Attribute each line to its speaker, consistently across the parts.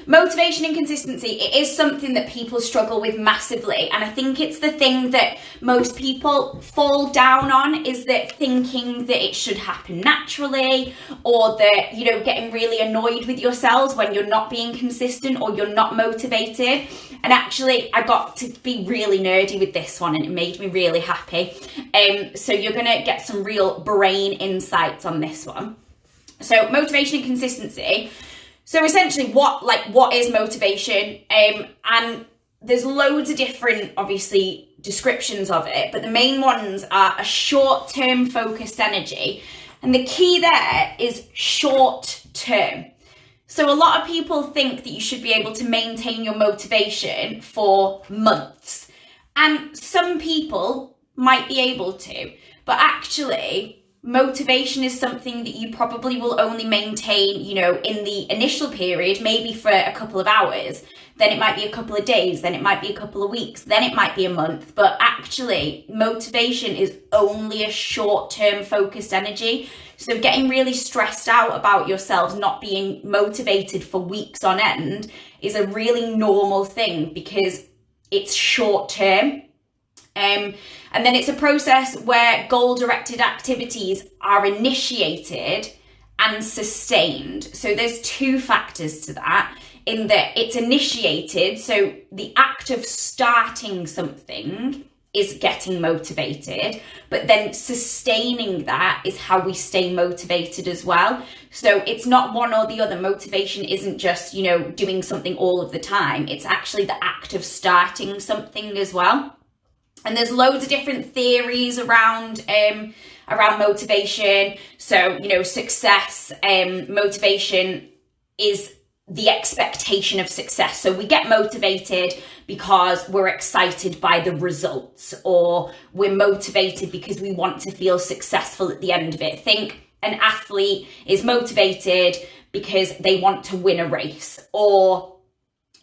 Speaker 1: motivation and consistency, it is something that people struggle with massively. And I think it's the thing that most people fall down on, is that thinking that it should happen naturally, or that, you know, getting really annoyed with yourselves when you're not being consistent or you're not motivated. And actually, I got to be really nerdy with this one and it made me really happy. So you're going to get some real brain insights on this one. So motivation and consistency. So essentially what is motivation? And there's loads of different, obviously, descriptions of it, but the main ones are a short-term focused energy. And the key there is short-term. So a lot of people think that you should be able to maintain your motivation for months. And some people might be able to, but actually motivation is something that you probably will only maintain, you know, in the initial period, maybe for a couple of hours. Then it might be a couple of days, then it might be a couple of weeks, then it might be a month. But actually, motivation is only a short-term focused energy. So getting really stressed out about yourselves not being motivated for weeks on end is a really normal thing, because it's short-term. And then it's a process where goal-directed activities are initiated and sustained. So there's two factors to that, in that it's initiated, so the act of starting something is getting motivated, but then sustaining that is how we stay motivated as well. So it's not one or the other. Motivation isn't just, you know, doing something all of the time. It's actually the act of starting something as well. And there's loads of different theories around motivation. So, you know, success, motivation is the expectation of success. So we get motivated because we're excited by the results, or we're motivated because we want to feel successful at the end of it. Think an athlete is motivated because they want to win a race, or,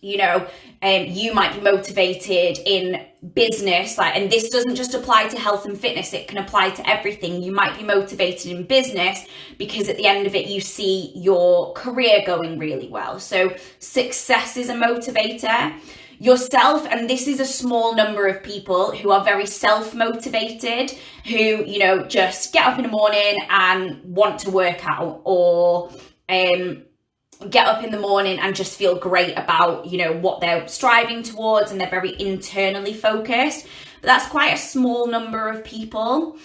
Speaker 1: you know, you might be motivated in business, and this doesn't just apply to health and fitness, it can apply to everything. You might be motivated in business because at the end of it, you see your career going really well. So success is a motivator. Yourself, and this is a small number of people who are very self-motivated, who, you know, just get up in the morning and want to work out, or get up in the morning and just feel great about, you know, what they're striving towards, and they're very internally focused. But that's quite a small number of people.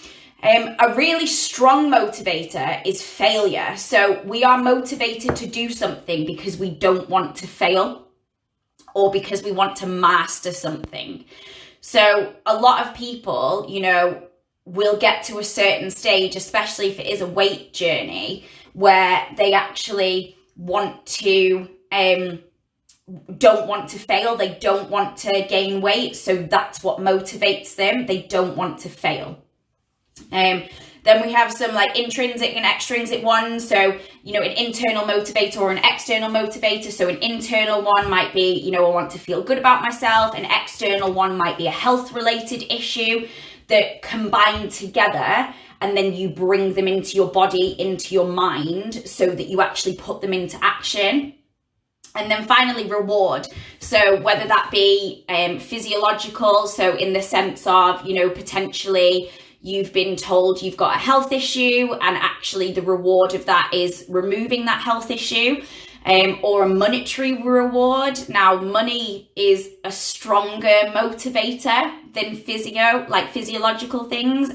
Speaker 1: A really strong motivator is failure. So we are motivated to do something because we don't want to fail, or because we want to master something. So a lot of people, you know, will get to a certain stage, especially if it is a weight journey, where they actually want to, don't want to fail. They don't want to gain weight. So that's what motivates them. They don't want to fail. Then we have some like intrinsic and extrinsic ones. So, you know, an internal motivator or an external motivator. So an internal one might be, you know, I want to feel good about myself. An external one might be a health related issue that combine together, and then you bring them into your body, into your mind, so that you actually put them into action. And then finally, reward. So whether that be physiological, so in the sense of, you know, potentially you've been told you've got a health issue, and actually the reward of that is removing that health issue, or a monetary reward. Now, money is a stronger motivator than physiological things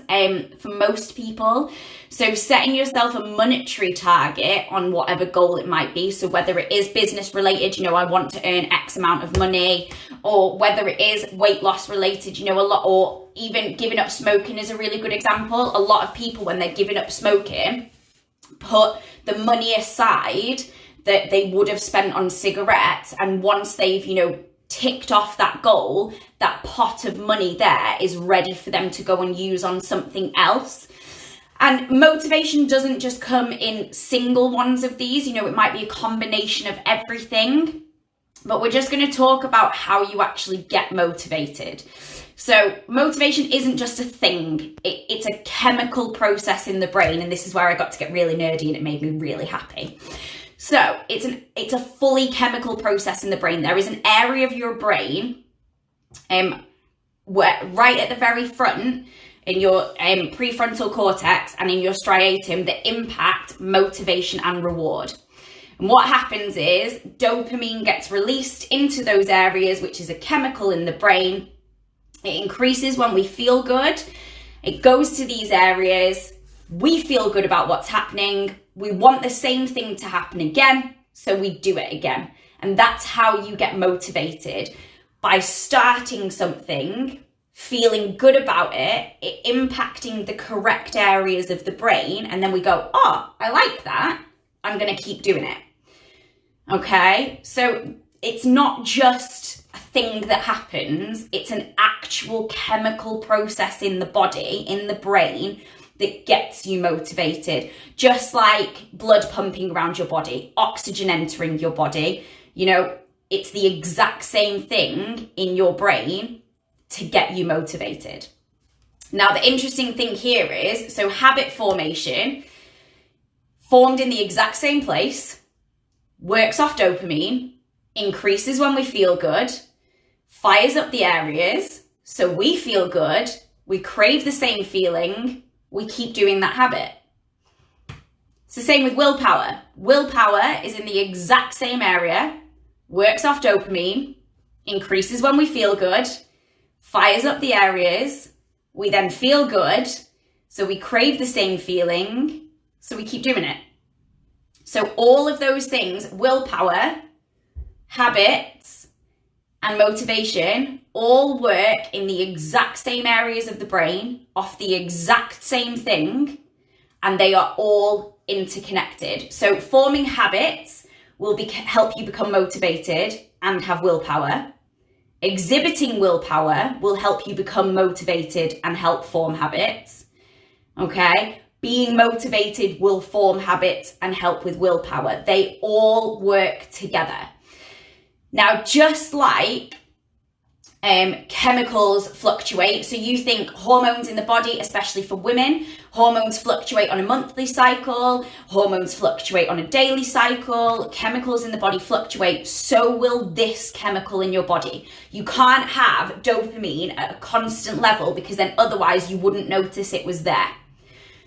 Speaker 1: for most people. So setting yourself a monetary target on whatever goal it might be. So whether it is business related, you know, I want to earn X amount of money, or whether it is weight loss related, you know, a lot, or even giving up smoking is a really good example. A lot of people, when they're giving up smoking, put the money aside that they would have spent on cigarettes, and once they've, you know, ticked off that goal, that pot of money there is ready for them to go and use on something else. And motivation doesn't just come in single ones of these, you know, it might be a combination of everything, but we're just going to talk about how you actually get motivated. So motivation isn't just a thing, it's a chemical process in the brain, and this is where I got to get really nerdy and it made me really happy. So it's a fully chemical process in the brain. There is an area of your brain where right at the very front in your prefrontal cortex and in your striatum that impact motivation and reward. And what happens is dopamine gets released into those areas, which is a chemical in the brain. It increases when we feel good. It goes to these areas. We feel good about what's happening. We want the same thing to happen again, so we do it again. And that's how you get motivated. By starting something, feeling good about it impacting the correct areas of the brain, and then we go, oh, I like that. I'm going to keep doing it. Okay, so it's not just a thing that happens, it's an actual chemical process in the body, in the brain, that gets you motivated. Just like blood pumping around your body, oxygen entering your body, you know, it's the exact same thing in your brain to get you motivated. Now, the interesting thing here is, so habit formation, formed in the exact same place, works off dopamine, increases when we feel good, fires up the areas, so we feel good, we crave the same feeling, we keep doing that habit. It's the same with willpower. Willpower is in the exact same area, works off dopamine, increases when we feel good, fires up the areas, we then feel good, so we crave the same feeling, so we keep doing it. So all of those things, willpower, habits, and motivation, all work in the exact same areas of the brain, off the exact same thing, and they are all interconnected. So forming habits will help you become motivated and have willpower. Exhibiting willpower will help you become motivated and help form habits. Okay? Being motivated will form habits and help with willpower. They all work together. Now, just like chemicals fluctuate, so you think hormones in the body, especially for women, hormones fluctuate on a monthly cycle, hormones fluctuate on a daily cycle, chemicals in the body fluctuate, so will this chemical in your body. You can't have dopamine at a constant level because then otherwise you wouldn't notice it was there.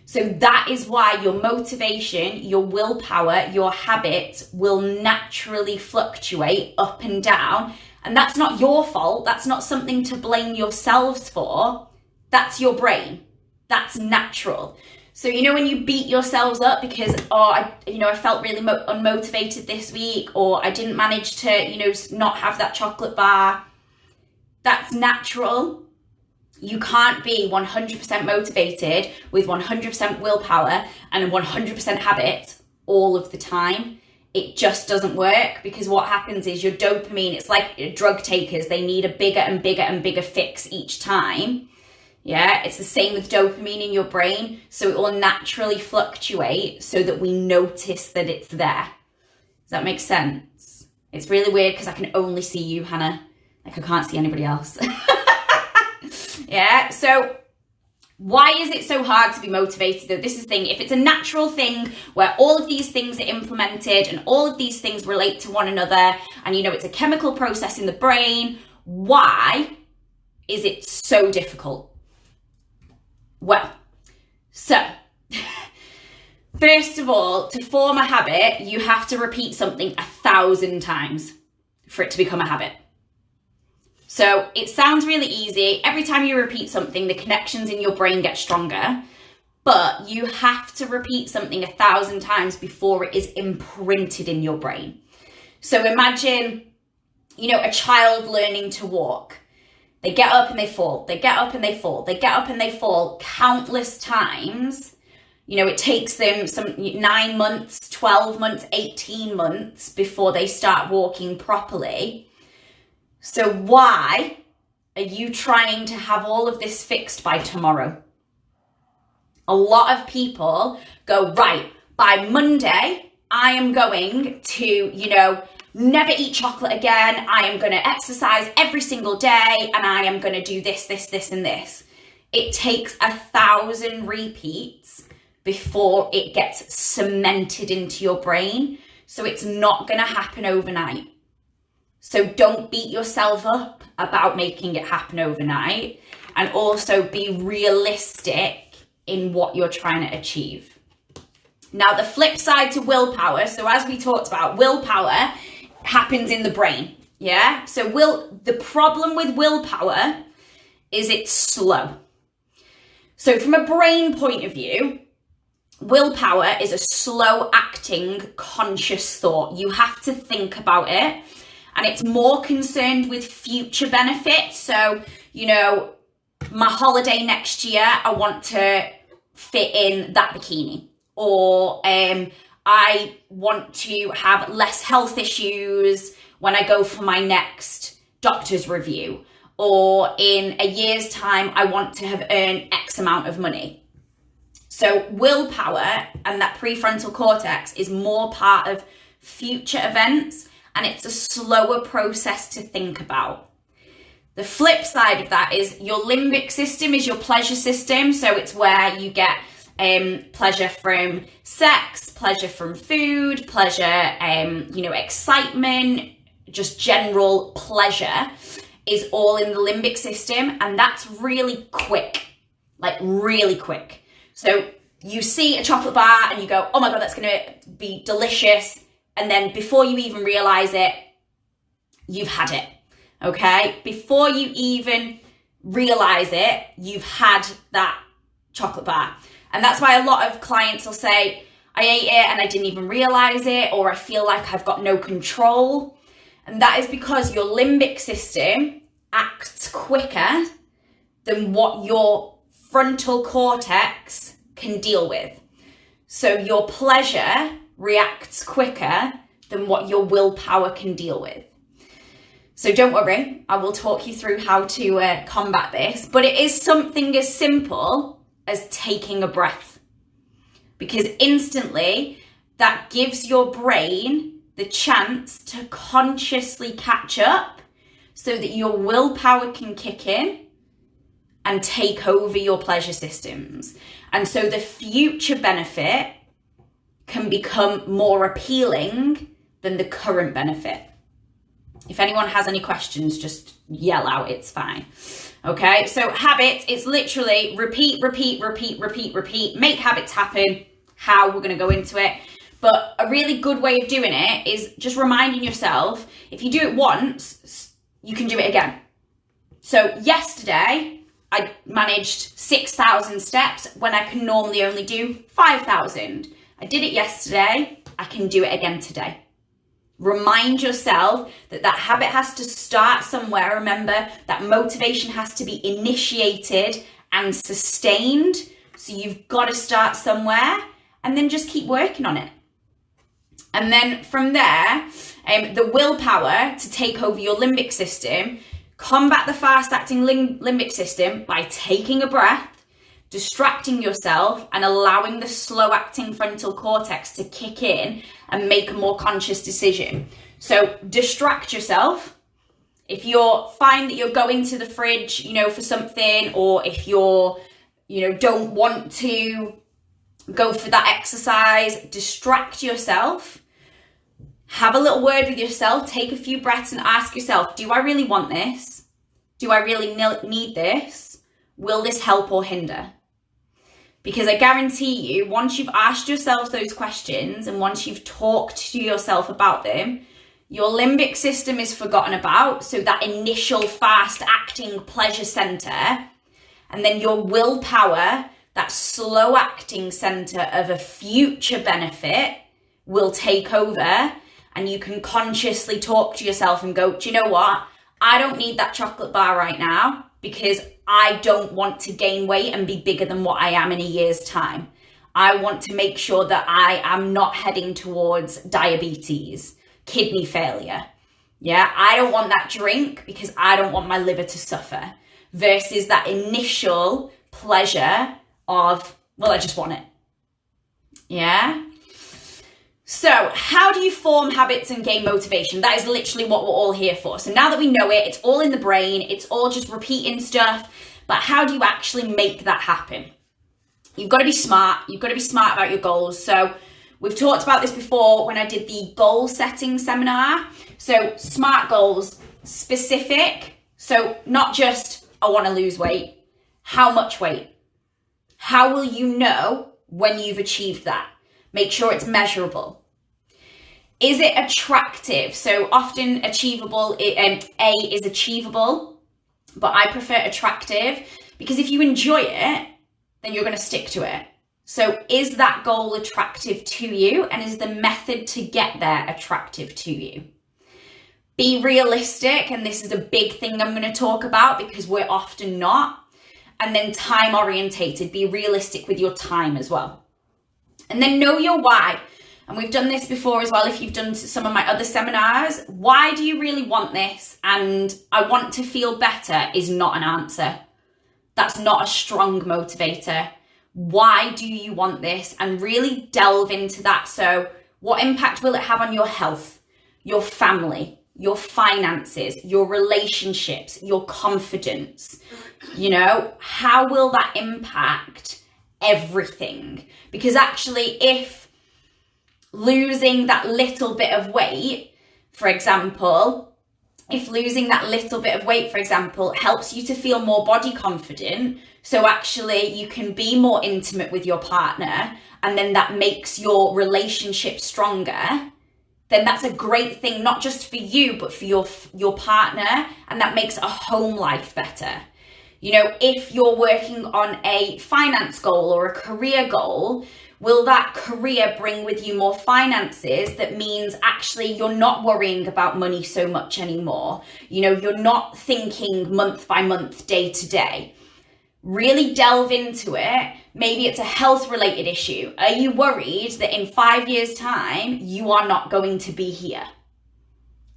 Speaker 1: So that is why your motivation, your willpower, your habits will naturally fluctuate up and down. And that's not your fault. That's not something to blame yourselves for. That's your brain. That's natural. So, you know, when you beat yourselves up because, I felt really unmotivated this week, or I didn't manage to, not have that chocolate bar, that's natural. You can't be 100% motivated with 100% willpower and 100% habit all of the time. It just doesn't work, because what happens is your dopamine, it's like drug takers, they need a bigger and bigger and bigger fix each time. Yeah, it's the same with dopamine in your brain. So it will naturally fluctuate so that we notice that it's there. Does that make sense? It's really weird because I can only see you, Hannah. Like, I can't see anybody else. Yeah, so why is it so hard to be motivated though? This is the thing. If it's a natural thing where all of these things are implemented and all of these things relate to one another, and it's a chemical process in the brain, why is it so difficult? Well, so first of all, to form a habit, you have to repeat something 1,000 times for it to become a habit. So it sounds really easy. Every time you repeat something, the connections in your brain get stronger, but you have to repeat something 1,000 times before it is imprinted in your brain. So imagine, a child learning to walk. They get up and they fall. They get up and they fall. They get up and they fall countless times. It takes them some 9 months, 12 months, 18 months before they start walking properly. So why are you trying to have all of this fixed by tomorrow? A lot of people go, right, by Monday, I am going to, never eat chocolate again. I am going to exercise every single day, and I am going to do this, this, this, and this. It takes 1,000 repeats before it gets cemented into your brain. So it's not going to happen overnight. So don't beat yourself up about making it happen overnight, and also be realistic in what you're trying to achieve. Now, the flip side to willpower, so as we talked about, willpower happens in the brain. Yeah. So the problem with willpower is it's slow. So from a brain point of view, willpower is a slow acting conscious thought. You have to think about it, and it's more concerned with future benefits. So, my holiday next year, I want to fit in that bikini, or I want to have less health issues when I go for my next doctor's review, or in a year's time, I want to have earned X amount of money. So willpower and that prefrontal cortex is more part of future events, and it's a slower process to think about. The flip side of that is your limbic system is your pleasure system. So it's where you get pleasure from sex, pleasure from food, pleasure, excitement, just general pleasure is all in the limbic system. And that's really quick, like really quick. So you see a chocolate bar and you go, oh my God, that's going to be delicious. And then before you even realize it, you've had it. Okay. Before you even realize it, you've had that chocolate bar. And that's why a lot of clients will say, I ate it and I didn't even realize it, or I feel like I've got no control. And that is because your limbic system acts quicker than what your frontal cortex can deal with. So your pleasure reacts quicker than what your willpower can deal with. So don't worry, I will talk you through how to combat this, but it is something as simple as taking a breath, because instantly that gives your brain the chance to consciously catch up so that your willpower can kick in and take over your pleasure systems. And so the future benefit can become more appealing than the current benefit. If anyone has any questions, just yell out, it's fine. Okay, so habits, it's literally repeat, make habits happen. How? We're going to go into it. But a really good way of doing it is just reminding yourself, if you do it once, you can do it again. So yesterday, I managed 6,000 steps when I can normally only do 5,000. I did it yesterday, I can do it again today. Remind yourself that habit has to start somewhere. Remember that motivation has to be initiated and sustained. So you've got to start somewhere and then just keep working on it. And then from there, the willpower to take over your limbic system, combat the fast acting limbic system by taking a breath, distracting yourself, and allowing the slow acting frontal cortex to kick in and make a more conscious decision. So distract yourself. If you're find that you're going to the fridge, for something, or if you're, don't want to go for that exercise, distract yourself. Have a little word with yourself, take a few breaths and ask yourself, do I really want this? Do I really need this? Will this help or hinder? Because I guarantee you, once you've asked yourself those questions and once you've talked to yourself about them, your limbic system is forgotten about. So that initial fast acting pleasure center, and then your willpower, that slow acting center of a future benefit, will take over. And you can consciously talk to yourself and go, do you know what? I don't need that chocolate bar right now because I don't want to gain weight and be bigger than what I am in a year's time. I want to make sure that I am not heading towards diabetes, kidney failure. Yeah, I don't want that drink because I don't want my liver to suffer, versus that initial pleasure of, well, I just want it. Yeah. So how do you form habits and gain motivation? That is literally what we're all here for. So now that we know it, it's all in the brain, it's all just repeating stuff, but how do you actually make that happen? You've got to be smart. You've got to be smart about your goals. So We've talked about this before when I did the goal setting seminar. So SMART goals, specific. So not just, I want to lose weight. How much weight? How will you know when you've achieved that? Make sure it's measurable. Is it attractive? So often achievable, A is achievable, but I prefer attractive because if you enjoy it, then you're going to stick to it. So is that goal attractive to you? And is the method to get there attractive to you? Be realistic. And this is a big thing I'm going to talk about because we're often not. And then time orientated. Be realistic with your time as well. And then know your why. And we've done this before as well. If you've done some of my other seminars, why do you really want this? And I want to feel better is not an answer. That's not a strong motivator. Why do you want this? And really delve into that. So what impact will it have on your health, your family, your finances, your relationships, your confidence? You know, how will that impact everything? Because actually, if losing that little bit of weight, for example, helps you to feel more body confident, so actually you can be more intimate with your partner, and then that makes your relationship stronger, then that's a great thing, not just for you, but for your partner, and that makes a home life better. You know, if you're working on a finance goal or a career goal, will that career bring with you more finances? That means actually you're not worrying about money so much anymore. You know, you're not thinking month by month, day to day. Really delve into it. Maybe it's a health related issue. Are you worried that in 5 years' time, you are not going to be here?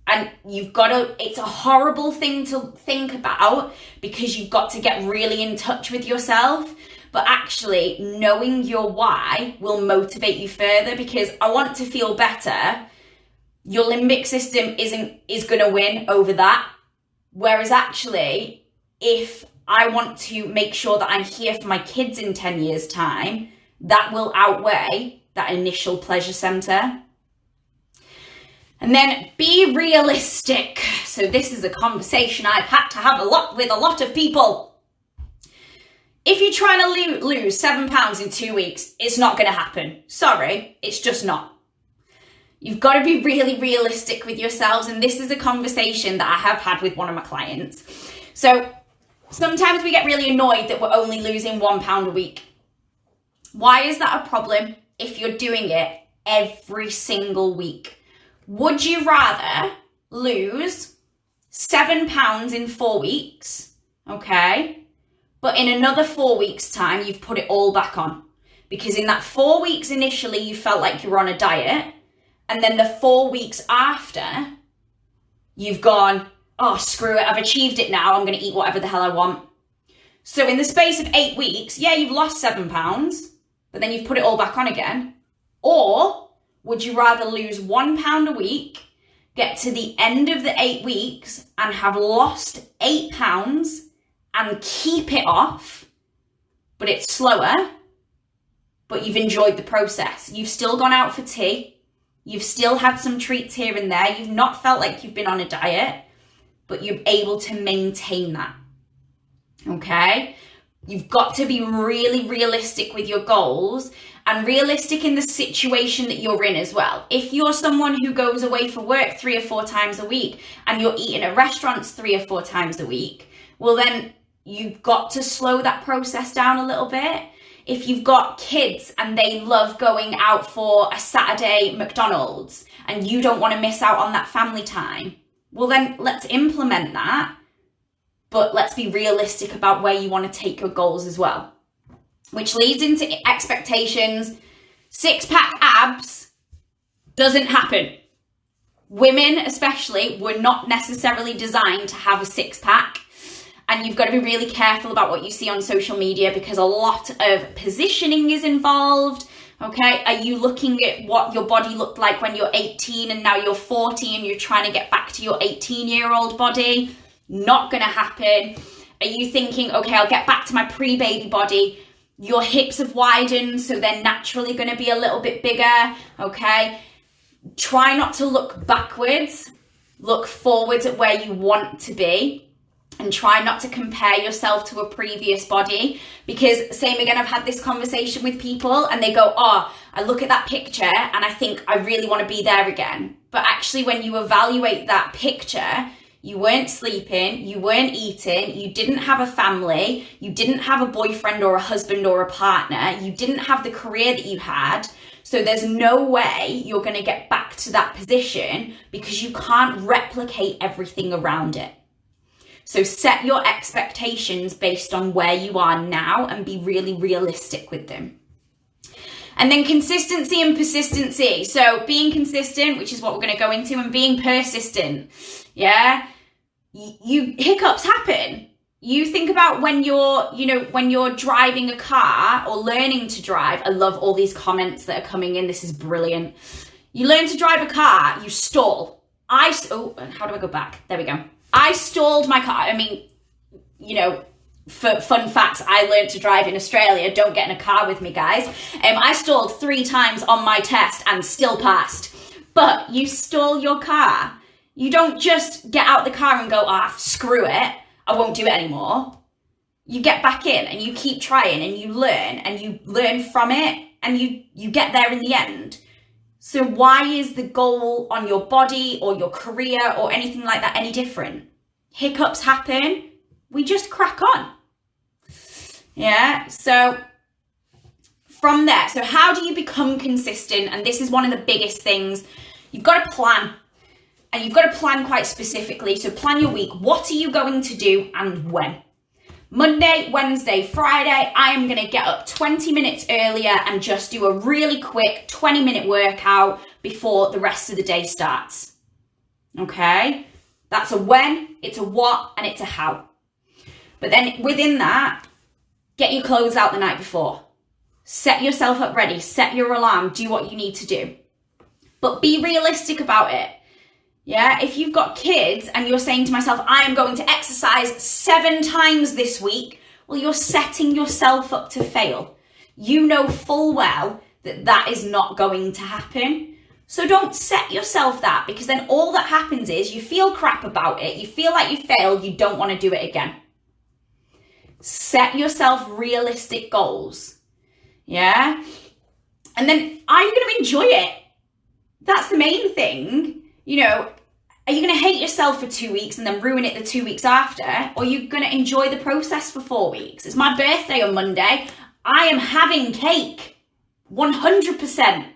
Speaker 1: And it's a horrible thing to think about because you've got to get really in touch with yourself. But actually, knowing your why will motivate you further, because I want to feel better. Your limbic system is going to win over that. Whereas actually, if I want to make sure that I'm here for my kids in 10 years' time, that will outweigh that initial pleasure center. And then be realistic. So this is a conversation I've had to have with a lot of people. If you're trying to lose 7 pounds in 2 weeks, it's not going to happen. Sorry, it's just not. You've got to be really realistic with yourselves. And this is a conversation that I have had with one of my clients. So sometimes we get really annoyed that we're only losing £1 a week. Why is that a problem if you're doing it every single week? Would you rather lose £7 in 4 weeks, okay? But in another 4 weeks' time, you've put it all back on. Because in that 4 weeks initially, you felt like you were on a diet. And then the 4 weeks after, you've gone, oh, screw it, I've achieved it now. I'm going to eat whatever the hell I want. So in the space of 8 weeks, yeah, you've lost £7, but then you've put it all back on again. Or would you rather lose £1 a week, get to the end of the 8 weeks and have lost £8 and keep it off, but it's slower, but you've enjoyed the process. You've still gone out for tea. You've still had some treats here and there. You've not felt like you've been on a diet, but you're able to maintain that, okay? You've got to be really realistic with your goals and realistic in the situation that you're in as well. If you're someone who goes away for work 3 or 4 times a week and you're eating at restaurants 3 or 4 times a week, well then you've got to slow that process down a little bit. If you've got kids and they love going out for a Saturday McDonald's and you don't want to miss out on that family time, well then let's implement that, but let's be realistic about where you want to take your goals as well. Which leads into expectations. 6-pack abs doesn't happen. Women especially were not necessarily designed to have a 6-pack. And you've got to be really careful about what you see on social media because a lot of positioning is involved. Okay, are you looking at what your body looked like when you're 18 and now you're 40 and you're trying to get back to your 18-year-old body? Not going to happen. Are you thinking, okay, I'll get back to my pre-baby body Your hips have widened, so they're naturally going to be a little bit bigger, okay? Try not to look backwards. Look forwards at where you want to be. And try not to compare yourself to a previous body, because same again, I've had this conversation with people and they go, oh, I look at that picture and I think I really want to be there again. But actually, when you evaluate that picture, you weren't sleeping, you weren't eating, you didn't have a family, you didn't have a boyfriend or a husband or a partner, you didn't have the career that you had. So there's no way you're going to get back to that position, because you can't replicate everything around it. So set your expectations based on where you are now and be really realistic with them. And then consistency and persistency. So being consistent, which is what we're going to go into, and being persistent. Yeah. Hiccups happen. You think about when you're driving a car or learning to drive. I love all these comments that are coming in. This is brilliant. You learn to drive a car, you stall. How do I go back? There we go. I stalled my car. I mean, for fun facts, I learned to drive in Australia. Don't get in a car with me, guys. I stalled 3 times on my test and still passed. But you stall your car. You don't just get out the car and go, screw it, I won't do it anymore. You get back in and you keep trying and you learn from it, and you get there in the end. So why is the goal on your body or your career or anything like that any different? Hiccups happen. We just crack on. Yeah. So from there, so how do you become consistent? And this is one of the biggest things. You've got to plan, and you've got to plan quite specifically. So plan your week. What are you going to do and when? Monday, Wednesday, Friday, I am going to get up 20 minutes earlier and just do a really quick 20-minute workout before the rest of the day starts. Okay? That's a when, it's a what, and it's a how. But then within that, get your clothes out the night before. Set yourself up ready. Set your alarm. Do what you need to do. But be realistic about it. Yeah, if you've got kids and you're saying to myself, I am going to exercise 7 times this week, well, you're setting yourself up to fail. You know full well that that is not going to happen. So don't set yourself that, because then all that happens is you feel crap about it. You feel like you failed. You don't want to do it again. Set yourself realistic goals. Yeah. And then are you going to enjoy it? That's the main thing. Are you going to hate yourself for 2 weeks and then ruin it the 2 weeks after? Or are you going to enjoy the process for 4 weeks? It's my birthday on Monday. I am having cake. 100%.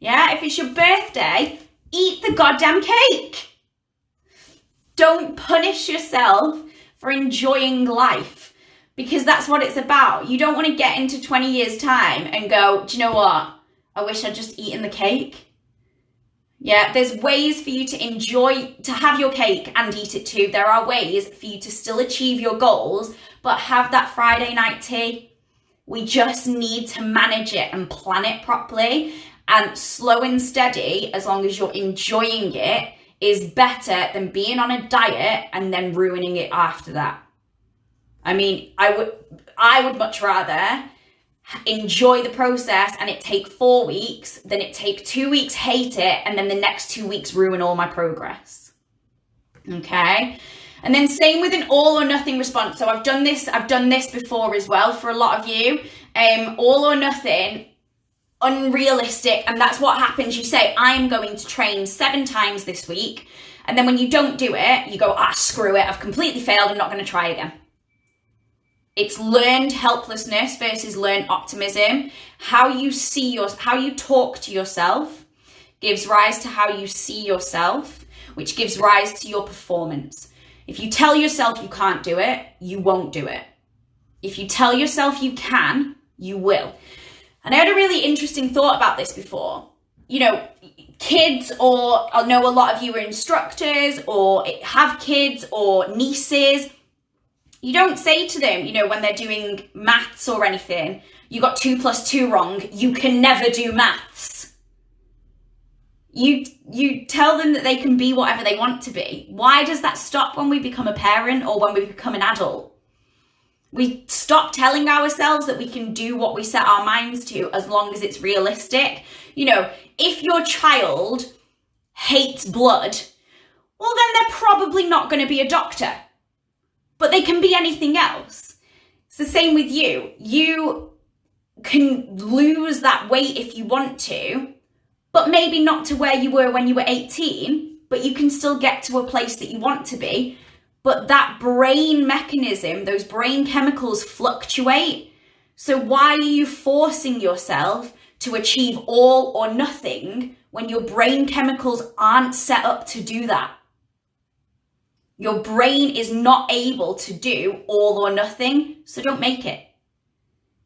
Speaker 1: Yeah, if it's your birthday, eat the goddamn cake. Don't punish yourself for enjoying life, because that's what it's about. You don't want to get into 20 years' time and go, do you know what? I wish I'd just eaten the cake. Yeah, there's ways for you to have your cake and eat it too. There are ways for you to still achieve your goals, but have that Friday night tea. We just need to manage it and plan it properly. And slow and steady, as long as you're enjoying it, is better than being on a diet and then ruining it after that. I mean, I would much rather enjoy the process and it take 4 weeks than it take 2 weeks, hate it, and then the next 2 weeks ruin all my progress. Okay? And then same with an all or nothing response. So I've done this before as well for a lot of you. All or nothing, unrealistic, and that's what happens. You say, I'm going to train 7 times this week, and then when you don't do it, you go, screw it, I've completely failed, I'm not going to try again. It's learned helplessness versus learned optimism. How you talk to yourself gives rise to how you see yourself, which gives rise to your performance. If you tell yourself you can't do it, you won't do it. If you tell yourself you can, you will. And I had a really interesting thought about this before. Kids, or I know a lot of you are instructors or have kids or nieces. You don't say to them, when they're doing maths or anything, you got 2 + 2 wrong, you can never do maths. You tell them that they can be whatever they want to be. Why does that stop when we become a parent or when we become an adult? We stop telling ourselves that we can do what we set our minds to as long as it's realistic. You know, if your child hates blood, well, then they're probably not going to be a doctor, but they can be anything else. It's the same with you. You can lose that weight if you want to, but maybe not to where you were when you were 18, but you can still get to a place that you want to be. But that brain mechanism, those brain chemicals fluctuate. So why are you forcing yourself to achieve all or nothing when your brain chemicals aren't set up to do that? Your brain is not able to do all or nothing, so don't make it.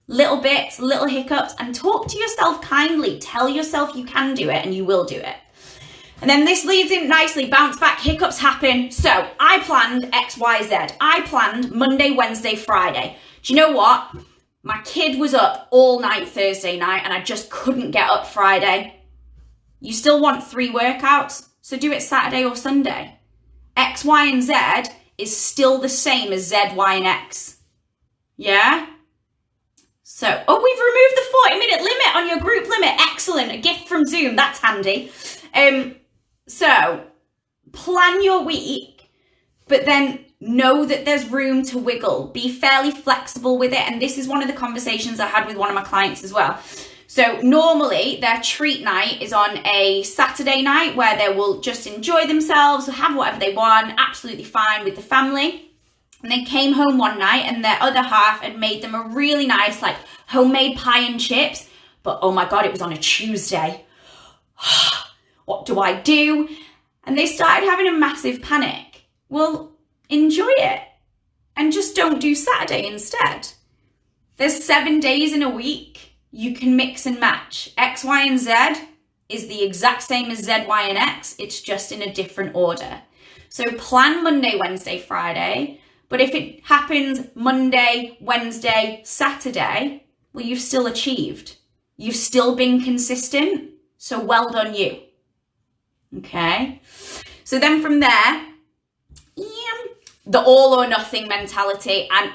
Speaker 1: Little bits, little hiccups, and talk to yourself kindly. Tell yourself you can do it and you will do it. And then this leads in nicely, bounce back, hiccups happen. So I planned X, Y, Z. I planned Monday, Wednesday, Friday. Do you know what? My kid was up all night Thursday night and I just couldn't get up Friday. You still want 3 workouts, so do it Saturday or Sunday. X, Y, and Z is still the same as Z, Y, and X. Yeah? So, we've removed the 40-minute limit on your group limit. Excellent. A gift from Zoom. That's handy. So, plan your week, but then know that there's room to wiggle. Be fairly flexible with it. And this is one of the conversations I had with one of my clients as well. So normally their treat night is on a Saturday night where they will just enjoy themselves, have whatever they want, absolutely fine with the family. And they came home one night and their other half had made them a really nice like homemade pie and chips. But oh my God, it was on a Tuesday. What do I do? And they started having a massive panic. Well, enjoy it and just don't do Saturday instead. There's 7 days in a week. You can mix and match. X, Y, and Z is the exact same as Z, Y, and X. It's just in a different order. So plan Monday, Wednesday, Friday. But if it happens Monday, Wednesday, Saturday, well, you've still achieved. You've still been consistent. So well done you. Okay. So then from there, the all or nothing mentality and,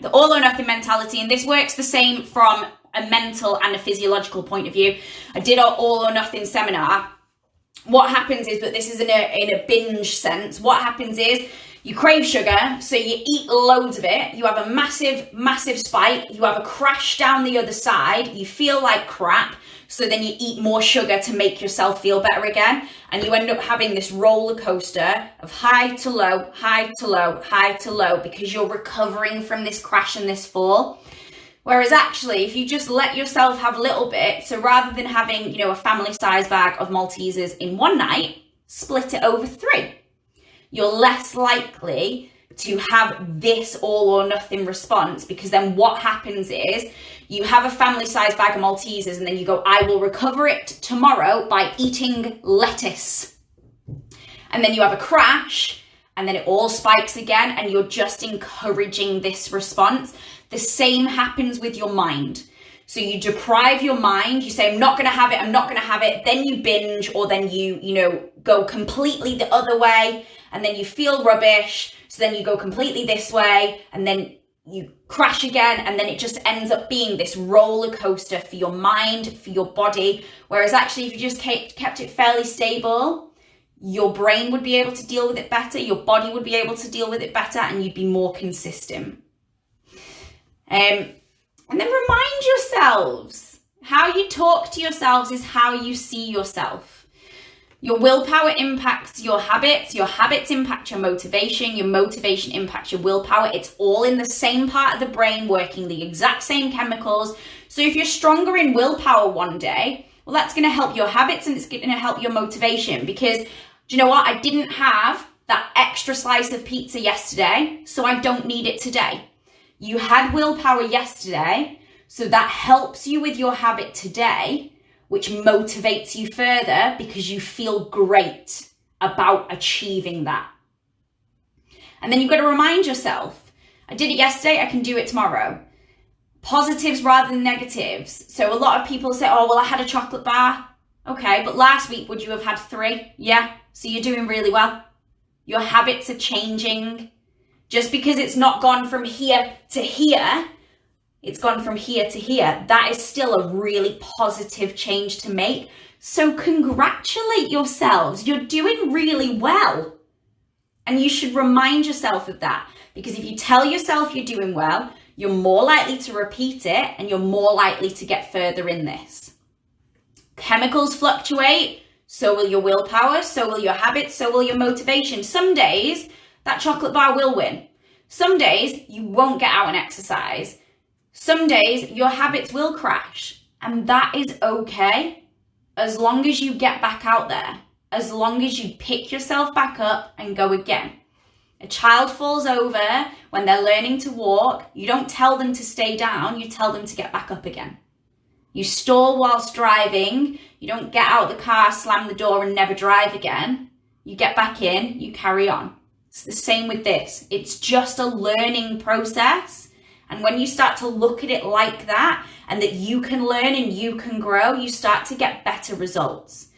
Speaker 1: the all or nothing mentality. And this works the same from a mental and a physiological point of view. I did an all or nothing seminar. What happens is, but this is in a binge sense, what happens is you crave sugar, so you eat loads of it. You have a massive, massive spike. You have a crash down the other side. You feel like crap. So then you eat more sugar to make yourself feel better again. And you end up having this roller coaster of high to low, high to low, high to low, because you're recovering from this crash and this fall. Whereas actually, if you just let yourself have a little bit, so rather than having, a family size bag of Maltesers in one night, split it over 3. You're less likely to have this all or nothing response, because then what happens is you have a family size bag of Maltesers and then you go, I will recover it tomorrow by eating lettuce. And then you have a crash and then it all spikes again and you're just encouraging this response. The same happens with your mind. So you deprive your mind, you say, I'm not going to have it, I'm not going to have it. Then you binge, or then you go completely the other way and then you feel rubbish. So then you go completely this way and then you crash again. And then it just ends up being this roller coaster for your mind, for your body. Whereas actually, if you just kept it fairly stable, your brain would be able to deal with it better. Your body would be able to deal with it better and you'd be more consistent. And then remind yourselves, how you talk to yourselves is how you see yourself. Your willpower impacts your habits impact your motivation impacts your willpower. It's all in the same part of the brain working the exact same chemicals. So if you're stronger in willpower one day, well, that's going to help your habits and it's going to help your motivation, because do you know what? I didn't have that extra slice of pizza yesterday, so I don't need it today. You had willpower yesterday, so that helps you with your habit today, which motivates you further because you feel great about achieving that. And then you've got to remind yourself, I did it yesterday, I can do it tomorrow. Positives rather than negatives. So a lot of people say, oh, well, I had a chocolate bar. Okay, but last week, would you have had 3? Yeah, so you're doing really well. Your habits are changing. Just because it's not gone from here to here, it's gone from here to here. That is still a really positive change to make. So congratulate yourselves. You're doing really well. And you should remind yourself of that, because if you tell yourself you're doing well, you're more likely to repeat it and you're more likely to get further in this. Chemicals fluctuate, so will your willpower, so will your habits, so will your motivation. Some days that chocolate bar will win. Some days you won't get out and exercise. Some days your habits will crash, and that is okay as long as you get back out there, as long as you pick yourself back up and go again. A child falls over when they're learning to walk. You don't tell them to stay down, you tell them to get back up again. You stall whilst driving. You don't get out of the car, slam the door and never drive again. You get back in, you carry on. It's the same with this. It's just a learning process. And when you start to look at it like that, and that you can learn and you can grow, you start to get better results.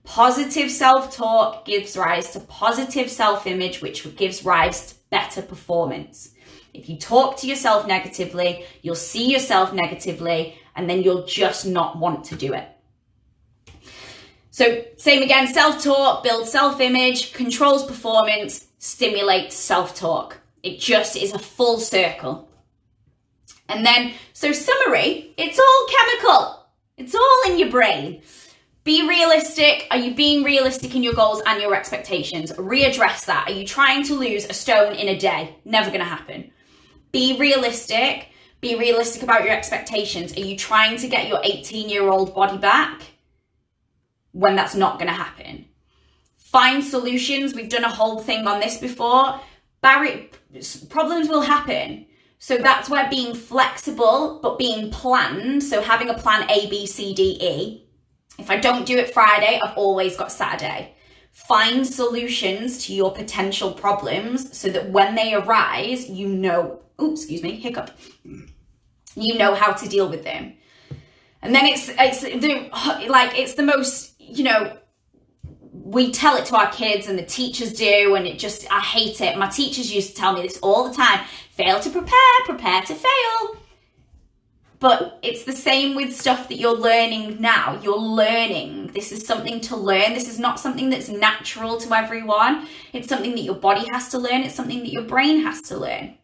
Speaker 1: Positive self-talk gives rise to positive self-image, which gives rise to better performance. If you talk to yourself negatively, you'll see yourself negatively, and then you'll just not want to do it. So same again, self-talk builds self-image, controls performance, stimulates self-talk. It just is a full circle. And then, so summary, it's all chemical. It's all in your brain. Be realistic. Are you being realistic in your goals and your expectations? Readdress that. Are you trying to lose a stone in a day? Never going to happen. Be realistic. Be realistic about your expectations. Are you trying to get your 18-year-old body back when that's not going to happen? Find solutions. We've done a whole thing on this before. Problems will happen. So that's where being flexible, but being planned. So having a plan A, B, C, D, E. If I don't do it Friday, I've always got Saturday. Find solutions to your potential problems so that when they arise, you know, hiccup. You know how to deal with them. And then it's the most, we tell it to our kids and the teachers do, and I hate it. My teachers used to tell me this all the time. Fail to prepare to fail. But it's the same with stuff that you're learning now. You're learning. This is something to learn. This is not something that's natural to everyone. It's something that your body has to learn. It's something that your brain has to learn.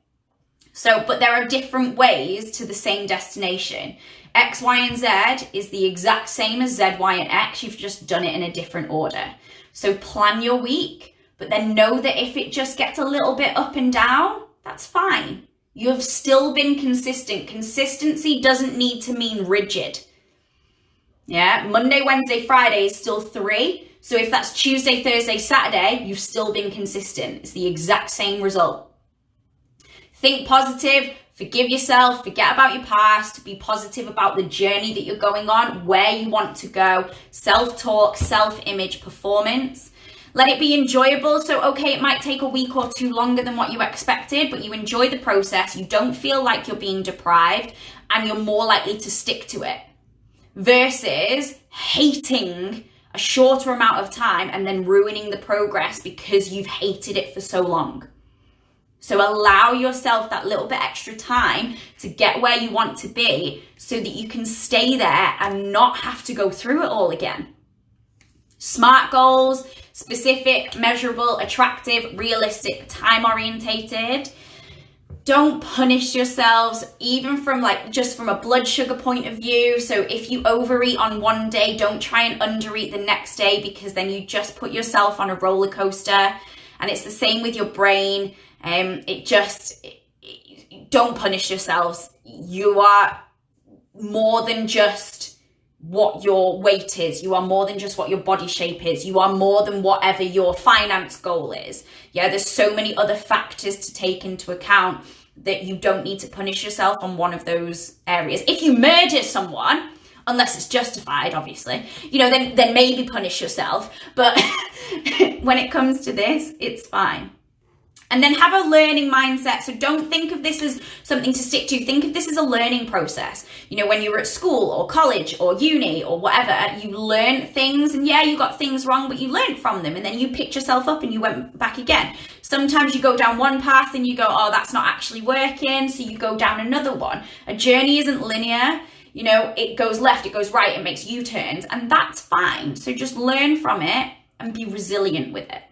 Speaker 1: So, but there are different ways to the same destination. X, Y, and Z is the exact same as Z, Y, and X. You've just done it in a different order. So plan your week, but then know that if it just gets a little bit up and down, that's fine. You've still been consistent. Consistency doesn't need to mean rigid. Yeah, Monday, Wednesday, Friday is still 3. So if that's Tuesday, Thursday, Saturday, you've still been consistent. It's the exact same result. Think positive, forgive yourself, forget about your past, be positive about the journey that you're going on, where you want to go, self-talk, self-image, performance. Let it be enjoyable. So, okay, it might take a week or 2 longer than what you expected, but you enjoy the process. You don't feel like you're being deprived, and you're more likely to stick to it versus hating a shorter amount of time and then ruining the progress because you've hated it for so long. So allow yourself that little bit extra time to get where you want to be so that you can stay there and not have to go through it all again. SMART goals, specific, measurable, attractive, realistic, time-orientated. Don't punish yourselves, even from just from a blood sugar point of view. So if you overeat on one day, don't try and undereat the next day, because then you just put yourself on a roller coaster. And it's the same with your brain. Don't punish yourselves. You are more than just what your weight is. You are more than just what your body shape is. You are more than whatever your finance goal is. Yeah, there's so many other factors to take into account that you don't need to punish yourself on one of those areas. If you murder someone, unless it's justified, obviously, then maybe punish yourself. But when it comes to this, it's fine. And then have a learning mindset. So don't think of this as something to stick to. Think of this as a learning process. You know, when you were at school or college or uni or whatever, you learn things, and yeah, you got things wrong, but you learned from them, and then you picked yourself up and you went back again. Sometimes you go down one path and you go, oh, that's not actually working, so you go down another one. A journey isn't linear. You know, it goes left, it goes right, it makes U-turns, and that's fine. So just learn from it and be resilient with it.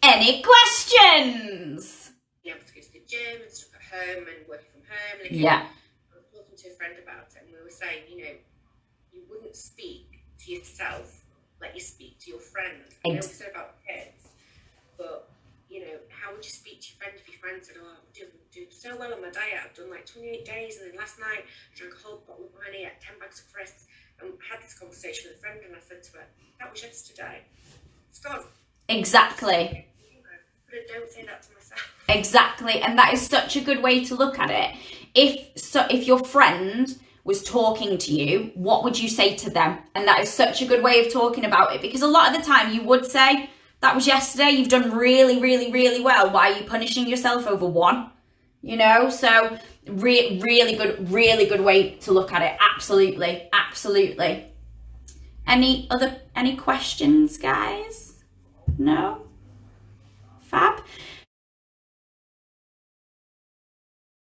Speaker 1: Any questions?
Speaker 2: Yeah, to go to the gym and stuff at home and working from home. And
Speaker 1: yeah.
Speaker 2: I was talking to a friend about it, and we were saying, you know, you wouldn't speak to yourself like you speak to your friend. I know we said about kids, but, you know, how would you speak to your friend if your friend said, oh, I'm doing so well on my diet, I've done like 28 days, and then last night I drank a whole bottle of wine, I ate 10 bags of crisps, and I had this conversation with a friend, and I said to her, that was yesterday. It's gone.
Speaker 1: Exactly.
Speaker 2: Don't say that to myself.
Speaker 1: Exactly, and that is such a good way to look at it. If your friend was talking to you, what would you say to them? And that is such a good way of talking about it, because a lot of the time you would say, that was yesterday, you've done really, really, really well. Why are you punishing yourself over one? You know, so really good way to look at it. Absolutely, absolutely. Any questions, guys? No?